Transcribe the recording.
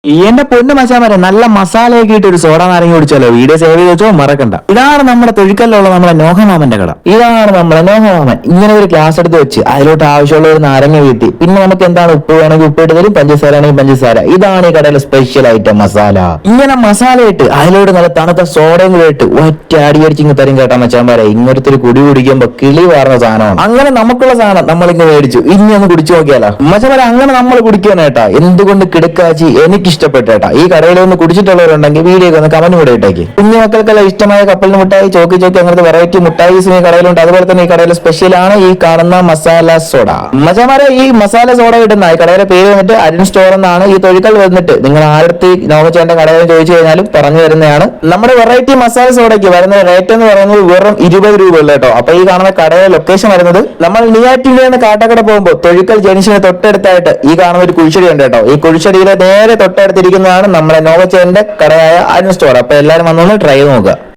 എന്റെ പൊന്നു മച്ചാമാരെ നല്ല മസാലയൊക്കെ ഇട്ട് ഒരു സോഡ നാരങ്ങ കുടിച്ചാലോ? വീഡിയോ സേവ് ചെയ്ത് വെച്ചോ, മറക്കണ്ട. ഇതാണ് നമ്മുടെ തൊഴിക്കലിലുള്ള നമ്മുടെ നോഹമാമന്റെ കട. ഇതാണ് നമ്മുടെ നോഹമാമൻ. ഇങ്ങനെ ഒരു ഗ്ലാസ് എടുത്ത് വെച്ച് അതിലോട്ട് ആവശ്യമുള്ള ഒരു നാരങ്ങ വീഴ്ത്തി, പിന്നെ നമുക്ക് എന്താണ് ഉപ്പ് വേണമെങ്കിൽ ഉപ്പ് ഇട്ട് തരും, പഞ്ചസാര ആണെങ്കിൽ പഞ്ചസാര. ഇതാണ് ഈ കടയിലെ സ്പെഷ്യൽ ഐറ്റം മസാല. ഇങ്ങനെ മസാല ഇട്ട് അതിലോട്ട് നല്ല തണുത്ത സോഡയും കൂടെ ഇട്ട് ഒറ്റ അടിയടിച്ച് ഇങ്ങ് തരും കേട്ടാ മച്ചാമാരെ. ഇങ്ങനത്തെ ഒരു കുടി കുടിക്കുമ്പോ കിളി വാർന്ന സാധനമാണ്. അങ്ങനെ നമുക്കുള്ള സാധനം നമ്മളിങ്ങ് മേടിച്ചു. ഇനി ഒന്ന് കുടിച്ചു നോക്കിയാലോ മച്ചാമാരെ? അങ്ങനെ നമ്മൾ കുടിക്കാനേട്ടാ എന്തുകൊണ്ട് കിടക്കാച്ചി എനിക്ക് ഇഷ്ടപ്പെട്ടേട്ടാ. ഈ കടയിൽ ഒന്ന് കുടിച്ചിട്ടുള്ളവരുണ്ടെങ്കിൽ വീഡിയോ ഒന്ന് കമന്റ് കൂടെ ഇട്ടേക്ക്. കുഞ്ഞു മക്കൾക്കെല്ലാം ഇഷ്ടമായ കപ്പലിന് മുട്ടായി, ചോക്കി ചോക്കി അങ്ങനത്തെ വെറൈറ്റി മുട്ടായിസും ഈ കടയിലുണ്ട്. അതുപോലെ തന്നെ ഈ കടയിലെ സ്പെഷ്യൽ ആണ് ഈ കാണുന്ന മസാല സോഡ. മച്ചാമാരെ ഈ മസാല സോഡ കിട്ടുന്ന ഈ കടയിലെ പേര് വന്നിട്ട് അരുൺ സ്റ്റോർ എന്നാണ്. ഈ തൊഴിക്കൽ വന്നിട്ട് നിങ്ങൾ ആരത്തി നോവച്ചേന്റെ കടയിൽ ചോദിച്ചു കഴിഞ്ഞാലും പറഞ്ഞു തരുന്നതാണ്. നമ്മുടെ വെറൈറ്റി മസാല സോഡയ്ക്ക് വരുന്ന റേറ്റ് എന്ന് പറയുന്നത് വെറും 20 രൂപ ഉള്ളു കേട്ടോ. അപ്പൊ ഈ കാണുന്ന കടയുടെ ലൊക്കേഷൻ വരുന്നത് നമ്മൾ നെയ്യാറ്റിൻകര നിന്ന് കാട്ടാക്കട പോകുമ്പോൾ തൊഴിക്കൽ ജംഗ്ഷന് തൊട്ടടുത്തായിട്ട് ഈ കാണുന്ന ഒരു കുഴിച്ചടി ഉണ്ട് കേട്ടോ. ഈ കുഴിച്ചടിയിലെ നേരെ തൊട്ടടുത്തിരിക്കുന്നതാണ് നമ്മുടെ നോവച്ചേന്റെ കടയായ അരുൺ സ്റ്റോർ. അപ്പൊ എല്ലാവരും വന്നൊന്ന് ട്രൈ ചെയ്ത് നോക്കുക.